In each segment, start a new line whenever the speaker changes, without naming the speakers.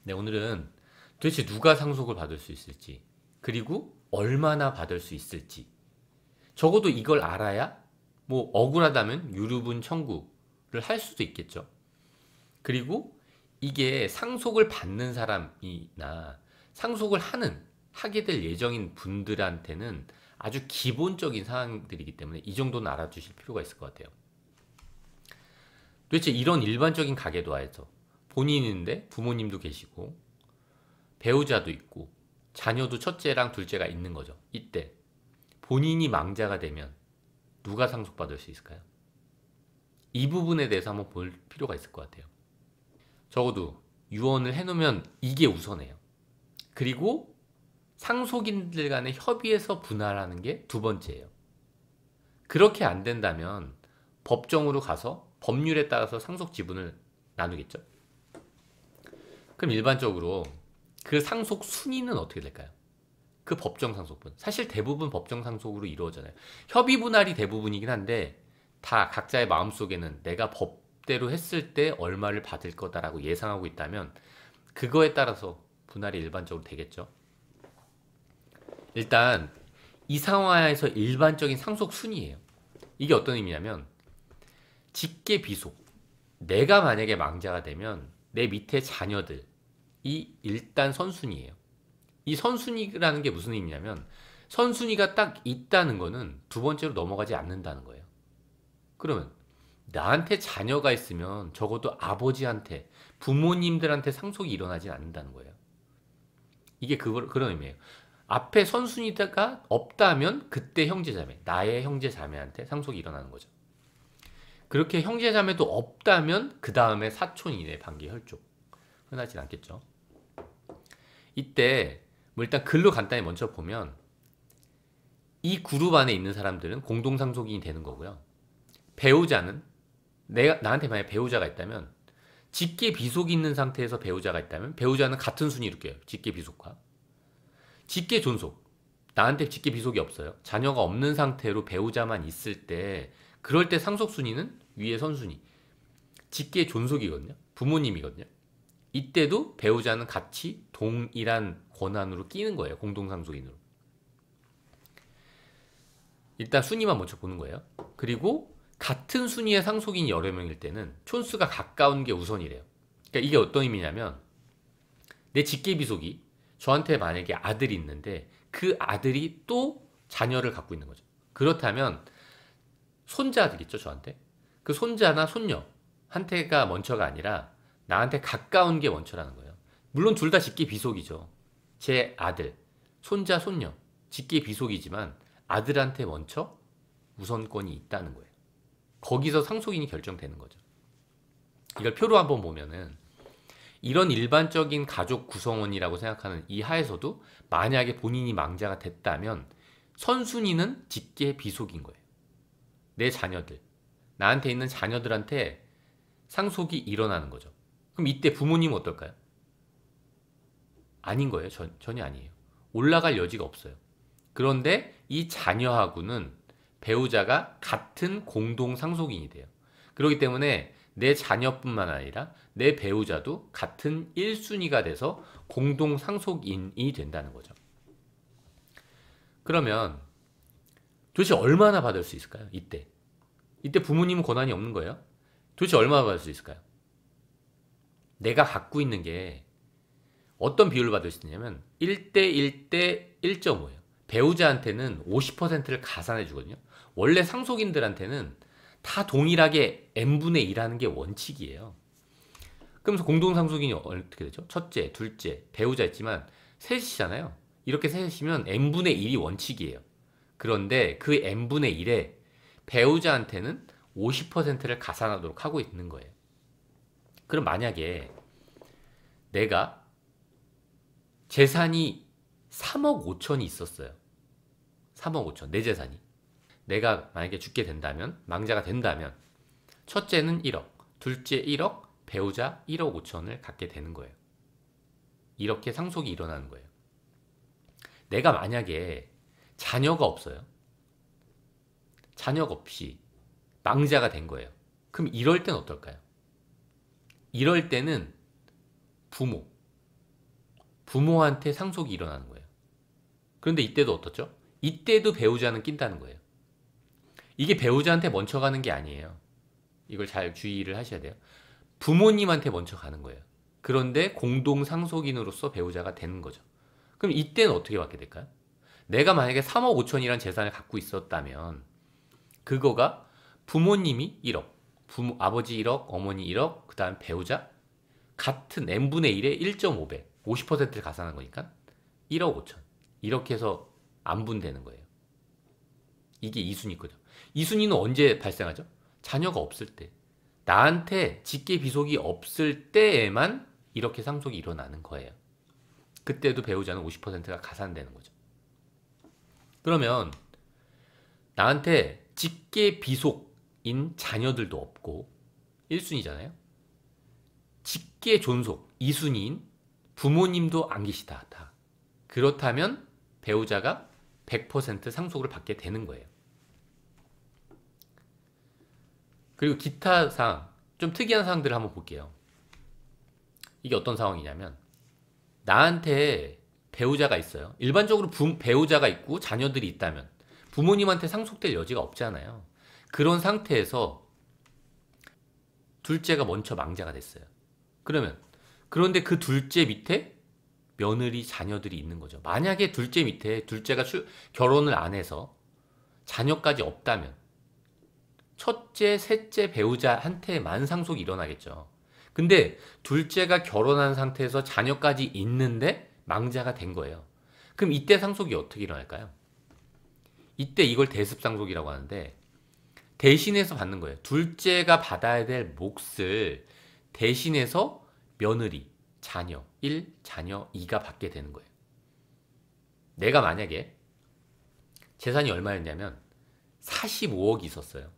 네, 오늘은 도대체 누가 상속을 받을 수 있을지, 그리고 얼마나 받을 수 있을지, 적어도 이걸 알아야 뭐 억울하다면 유류분 청구를 할 수도 있겠죠. 그리고 이게 상속을 받는 사람이나 상속을 하게 될 예정인 분들한테는 아주 기본적인 사항들이기 때문에 이 정도는 알아두실 필요가 있을 것 같아요. 도대체 이런 일반적인 가계도화에서 본인인데 부모님도 계시고 배우자도 있고 자녀도 첫째랑 둘째가 있는 거죠. 이때 본인이 망자가 되면 누가 상속받을 수 있을까요? 이 부분에 대해서 한번 볼 필요가 있을 것 같아요. 적어도 유언을 해놓으면 이게 우선이에요. 그리고 상속인들 간의 협의해서 분할하는 게 두 번째예요. 그렇게 안 된다면 법정으로 가서 법률에 따라서 상속 지분을 나누겠죠. 그럼 일반적으로 그 상속 순위는 어떻게 될까요? 그 법정 상속분. 사실 대부분 법정 상속으로 이루어져요. 협의 분할이 대부분이긴 한데 다 각자의 마음속에는 내가 법대로 했을 때 얼마를 받을 거다라고 예상하고 있다면 그거에 따라서 분할이 일반적으로 되겠죠. 일단 이 상황에서 일반적인 상속 순위예요. 이게 어떤 의미냐면 직계 비속. 내가 만약에 망자가 되면 내 밑에 자녀들이 일단 선순위예요. 이 선순위라는 게 무슨 의미냐면 선순위가 딱 있다는 거는 두 번째로 넘어가지 않는다는 거예요. 그러면 나한테 자녀가 있으면 적어도 아버지한테 부모님들한테 상속이 일어나지 않는다는 거예요. 이게 그런 의미예요. 앞에 선순위가 없다면 그때 형제자매, 나의 형제자매한테 상속이 일어나는 거죠. 그렇게 형제자매도 없다면 그 다음에 사촌 이내 반계 혈족. 흔하진 않겠죠. 이때 뭐 일단 글로 간단히 먼저 보면 이 그룹 안에 있는 사람들은 공동상속인이 되는 거고요. 배우자는 나한테 만약 배우자가 있다면 직계 비속이 있는 상태에서 배우자가 있다면 배우자는 같은 순위로 껴요. 직계 비속과 직계 존속. 나한테 직계 비속이 없어요. 자녀가 없는 상태로 배우자만 있을 때 그럴 때 상속 순위는 위에 선순위. 직계 존속이거든요. 부모님이거든요. 이때도 배우자는 같이 동일한 권한으로 끼는 거예요. 공동상속인으로. 일단 순위만 먼저 보는 거예요. 그리고 같은 순위의 상속인이 여러 명일 때는 촌수가 가까운 게 우선이래요. 그러니까 이게 어떤 의미냐면 내 직계비속이 저한테 만약에 아들이 있는데 그 아들이 또 자녀를 갖고 있는 거죠. 그렇다면 손자들있죠, 저한테. 그 손자나 손녀한테가 먼저가 아니라 나한테 가까운 게 먼저라는 거예요. 물론 둘 다 직계비속이죠. 제 아들, 손자, 손녀, 직계비속이지만 아들한테 먼저 우선권이 있다는 거예요. 거기서 상속인이 결정되는 거죠. 이걸 표로 한번 보면은 이런 일반적인 가족 구성원이라고 생각하는 이 하에서도 만약에 본인이 망자가 됐다면 선순위는 직계 비속인 거예요. 내 자녀들, 나한테 있는 자녀들한테 상속이 일어나는 거죠. 그럼 이때 부모님은 어떨까요? 아닌 거예요. 전혀 아니에요. 올라갈 여지가 없어요. 그런데 이 자녀하고는 배우자가 같은 공동 상속인이 돼요. 그렇기 때문에 내 자녀뿐만 아니라 내 배우자도 같은 1순위가 돼서 공동 상속인이 된다는 거죠. 그러면 도대체 얼마나 받을 수 있을까요? 이때 부모님은 권한이 없는 거예요. 도대체 얼마나 받을 수 있을까요? 내가 갖고 있는 게 어떤 비율을 받을 수 있냐면 1대 1대 1.5예요. 배우자한테는 50%를 가산해 주거든요. 원래 상속인들한테는 다 동일하게 n분의 1 하는 게 원칙이에요. 그러면서 공동상속인이 어떻게 되죠? 첫째, 둘째, 배우자 있지만 셋이잖아요. 이렇게 셋이면 n분의 1이 원칙이에요. 그런데 그 n분의 1에 배우자한테는 50%를 가산하도록 하고 있는 거예요. 그럼 만약에 내가 재산이 3억 5천이 있었어요. 3억 5천, 내 재산이. 내가 만약에 죽게 된다면, 망자가 된다면 첫째는 1억, 둘째 1억, 배우자 1억 5천을 갖게 되는 거예요. 이렇게 상속이 일어나는 거예요. 내가 만약에 자녀가 없어요. 자녀가 없이 망자가 된 거예요. 그럼 이럴 땐 어떨까요? 이럴 때는 부모, 부모한테 상속이 일어나는 거예요. 그런데 이때도 어떻죠? 이때도 배우자는 낀다는 거예요. 이게 배우자한테 먼저 가는 게 아니에요. 이걸 잘 주의를 하셔야 돼요. 부모님한테 먼저 가는 거예요. 그런데 공동 상속인으로서 배우자가 되는 거죠. 그럼 이때는 어떻게 받게 될까요? 내가 만약에 3억 5천이라는 재산을 갖고 있었다면 그거가 부모님이 1억, 아버지 1억, 어머니 1억, 그 다음 배우자 같은 n분의 1에 1.5배, 50%를 가산한 거니까 1억 5천. 이렇게 해서 안분되는 거예요. 이게 2순위 거죠. 2순위는 언제 발생하죠? 자녀가 없을 때. 나한테 직계 비속이 없을 때에만 이렇게 상속이 일어나는 거예요. 그때도 배우자는 50%가 가산되는 거죠. 그러면 나한테 직계 비속인 자녀들도 없고 1순위잖아요. 직계 존속 2순위인 부모님도 안 계시다. 그렇다면 배우자가 100% 상속을 받게 되는 거예요. 그리고 기타 사항, 좀 특이한 사항들을 한번 볼게요. 이게 어떤 상황이냐면 나한테 배우자가 있어요. 일반적으로 배우자가 있고 자녀들이 있다면 부모님한테 상속될 여지가 없잖아요. 그런 상태에서 둘째가 먼저 망자가 됐어요. 그런데 그 둘째 밑에 며느리, 자녀들이 있는 거죠. 만약에 둘째 밑에 둘째가 결혼을 안 해서 자녀까지 없다면 첫째, 셋째 배우자한테만 상속이 일어나겠죠. 근데 둘째가 결혼한 상태에서 자녀까지 있는데 망자가 된 거예요. 그럼 이때 상속이 어떻게 일어날까요? 이때 이걸 대습상속이라고 하는데 대신해서 받는 거예요. 둘째가 받아야 될 몫을 대신해서 며느리, 자녀 1, 자녀 2가 받게 되는 거예요. 내가 만약에 재산이 얼마였냐면 45억이 있었어요.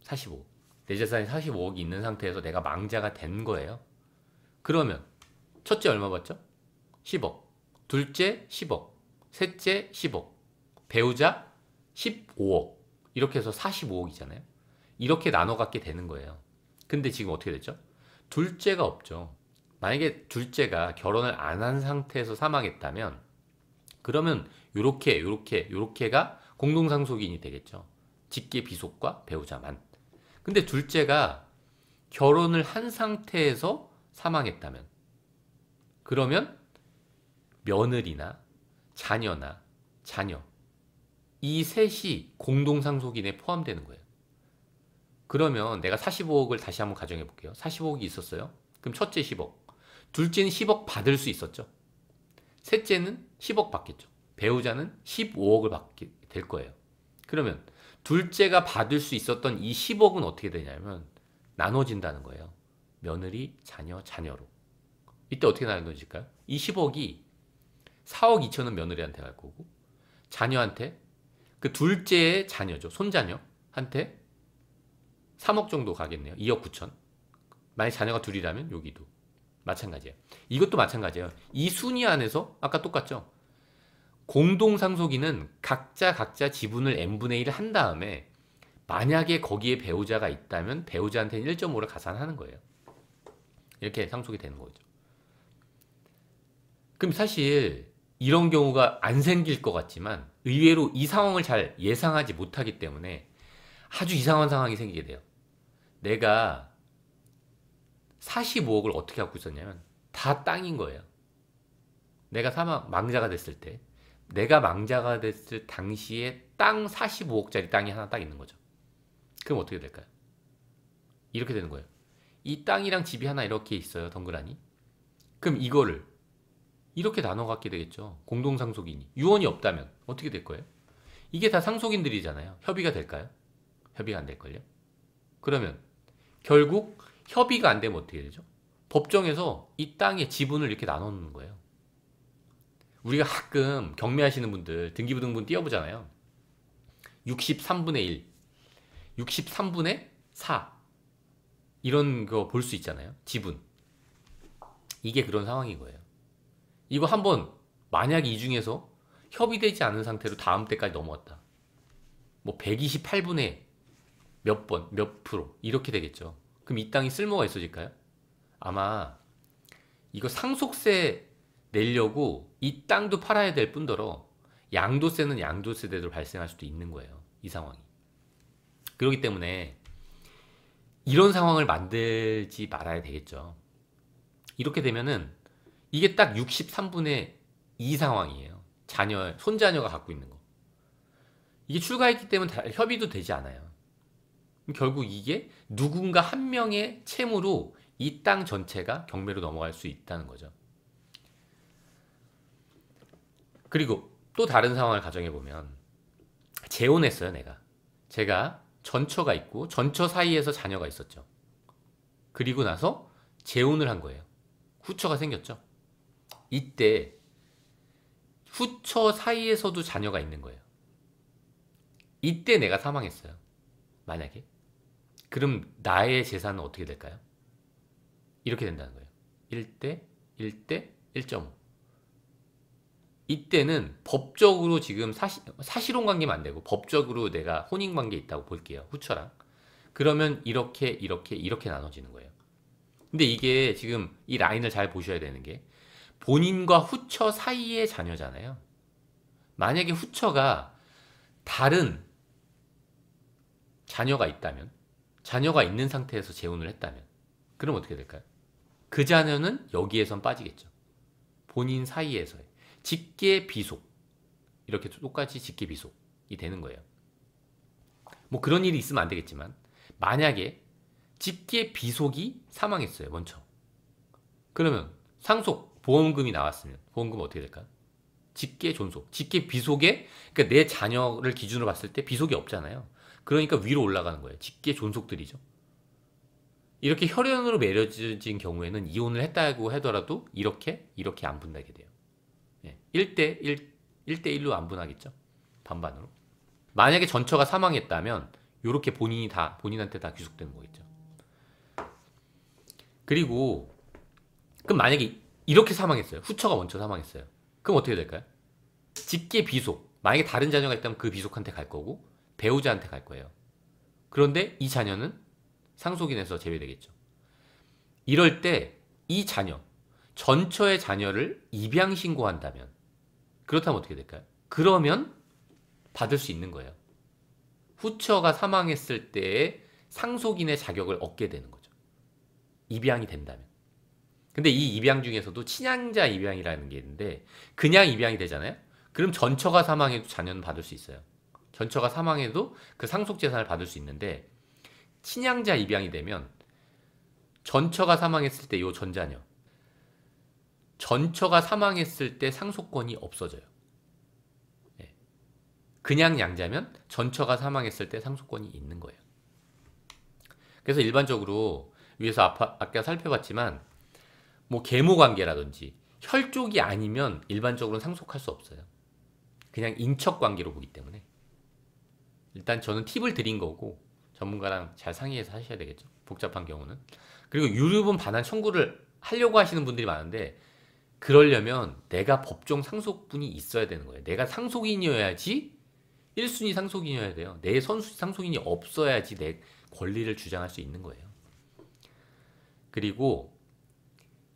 45억. 내 재산이 45억이 있는 상태에서 내가 망자가 된 거예요. 그러면 첫째 얼마 받죠? 10억. 둘째 10억. 셋째 10억. 배우자 15억. 이렇게 해서 45억이잖아요. 이렇게 나눠 갖게 되는 거예요. 근데 지금 어떻게 됐죠? 둘째가 없죠. 만약에 둘째가 결혼을 안 한 상태에서 사망했다면 그러면 요렇게가 공동상속인이 되겠죠. 직계 비속과 배우자만. 근데 둘째가 결혼을 한 상태에서 사망했다면 그러면 며느리나 자녀나 자녀 이 셋이 공동상속인에 포함되는 거예요. 그러면 내가 45억을 다시 한번 가정해 볼게요. 45억이 있었어요. 그럼 첫째 10억. 둘째는 10억 받을 수 있었죠. 셋째는 10억 받겠죠. 배우자는 15억을 받게 될 거예요. 그러면 둘째가 받을 수 있었던 이 10억은 어떻게 되냐면 나눠진다는 거예요. 며느리, 자녀, 자녀로. 이때 어떻게 나눠질까요? 이 10억이 4억 2천은 며느리한테 갈 거고 자녀한테 그 둘째의 자녀죠. 손자녀한테 3억 정도 가겠네요. 2억 9천. 만약 자녀가 둘이라면 여기도 마찬가지예요. 이것도 마찬가지예요. 이 순위 안에서 아까 똑같죠. 공동상속인은 각자 지분을 n분의 1을 한 다음에 만약에 거기에 배우자가 있다면 배우자한테는 1.5를 가산하는 거예요. 이렇게 상속이 되는 거죠. 그럼 사실 이런 경우가 안 생길 것 같지만 의외로 이 상황을 잘 예상하지 못하기 때문에 아주 이상한 상황이 생기게 돼요. 내가 45억을 어떻게 갖고 있었냐면 다 땅인 거예요. 내가 망자가 됐을 때 내가 망자가 됐을 당시에 땅 45억짜리 땅이 하나 딱 있는 거죠. 그럼 어떻게 될까요? 이렇게 되는 거예요. 이 땅이랑 집이 하나 이렇게 있어요. 덩그라니. 그럼 이거를 이렇게 나눠 갖게 되겠죠. 공동상속인이. 유언이 없다면 어떻게 될 거예요? 이게 다 상속인들이잖아요. 협의가 될까요? 협의가 안 될걸요? 그러면 결국 협의가 안 되면 어떻게 되죠? 법정에서 이 땅의 지분을 이렇게 나누는 거예요. 우리가 가끔 경매하시는 분들 등기부등본 띄워보잖아요. 63분의 1, 63분의 4 이런 거 볼 수 있잖아요. 지분. 이게 그런 상황인 거예요. 이거 한번 만약 이 중에서 협의되지 않은 상태로 다음 때까지 넘어왔다. 뭐 128분의 몇 프로 이렇게 되겠죠. 그럼 이 땅이 쓸모가 있어질까요? 아마 이거 상속세 내려고 이 땅도 팔아야 될 뿐더러 양도세는 양도세대로 발생할 수도 있는 거예요. 이 상황이. 그렇기 때문에 이런 상황을 만들지 말아야 되겠죠. 이렇게 되면은 이게 딱 63분의 2 상황이에요. 손자녀가 갖고 있는 거. 이게 출가했기 때문에 협의도 되지 않아요. 결국 이게 누군가 한 명의 채무로 이 땅 전체가 경매로 넘어갈 수 있다는 거죠. 그리고 또 다른 상황을 가정해 보면 재혼했어요, 제가 전처가 있고 전처 사이에서 자녀가 있었죠. 그리고 나서 재혼을 한 거예요. 후처가 생겼죠. 이때 후처 사이에서도 자녀가 있는 거예요. 이때 내가 사망했어요. 만약에. 그럼 나의 재산은 어떻게 될까요? 이렇게 된다는 거예요. 1대 1대 1.5. 이때는 법적으로 지금 사실혼 관계면 안 되고 법적으로 내가 혼인 관계에 있다고 볼게요. 후처랑. 그러면 이렇게 나눠지는 거예요. 근데 이게 지금 이 라인을 잘 보셔야 되는 게 본인과 후처 사이의 자녀잖아요. 만약에 후처가 다른 자녀가 있다면, 자녀가 있는 상태에서 재혼을 했다면 그럼 어떻게 될까요? 그 자녀는 여기에선 빠지겠죠. 본인 사이에서의 직계 비속, 이렇게 똑같이 직계 비속이 되는 거예요. 뭐 그런 일이 있으면 안 되겠지만 만약에 직계 비속이 사망했어요. 먼저. 그러면 상속 보험금이 나왔으면 보험금 어떻게 될까요? 직계 존속, 직계 비속에, 그러니까 내 자녀를 기준으로 봤을 때 비속이 없잖아요. 그러니까 위로 올라가는 거예요. 직계 존속들이죠. 이렇게 혈연으로 맺어진 경우에는 이혼을 했다고 하더라도 이렇게 안 분나게 돼요. 1대1로 안 분하겠죠. 반반으로. 만약에 전처가 사망했다면 이렇게 본인한테 다 귀속되는 거겠죠. 그리고 그럼 만약에 이렇게 사망했어요. 후처가 먼저 사망했어요. 그럼 어떻게 될까요? 직계 비속. 만약에 다른 자녀가 있다면 그 비속한테 갈 거고 배우자한테 갈 거예요. 그런데 이 자녀는 상속인에서 제외되겠죠. 이럴 때 이 자녀, 전처의 자녀를 입양 신고한다면, 그렇다면 어떻게 될까요? 그러면 받을 수 있는 거예요. 후처가 사망했을 때의 상속인의 자격을 얻게 되는 거죠. 입양이 된다면. 근데 이 입양 중에서도 친양자 입양이라는 게 있는데 그냥 입양이 되잖아요. 그럼 전처가 사망해도 자녀는 받을 수 있어요. 전처가 사망해도 그 상속재산을 받을 수 있는데 친양자 입양이 되면 전처가 사망했을 때 이 전자녀, 전처가 사망했을 때 상속권이 없어져요. 그냥 양자면 전처가 사망했을 때 상속권이 있는 거예요. 그래서 일반적으로 위에서 아까 살펴봤지만 뭐 계모관계라든지 혈족이 아니면 일반적으로는 상속할 수 없어요. 그냥 인척관계로 보기 때문에 일단 저는 팁을 드린 거고 전문가랑 잘 상의해서 하셔야 되겠죠. 복잡한 경우는. 그리고 유류분 반환 청구를 하려고 하시는 분들이 많은데 그러려면 내가 법정 상속분이 있어야 되는 거예요. 내가 상속인이어야지 1순위 상속인이어야 돼요. 내 선수 상속인이 없어야지 내 권리를 주장할 수 있는 거예요. 그리고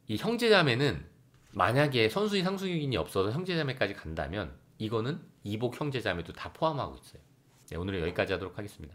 이 형제자매는 만약에 선순위 상속인이 없어서 형제자매까지 간다면 이거는 이복 형제자매도 다 포함하고 있어요. 네, 오늘은 여기까지 하도록 하겠습니다.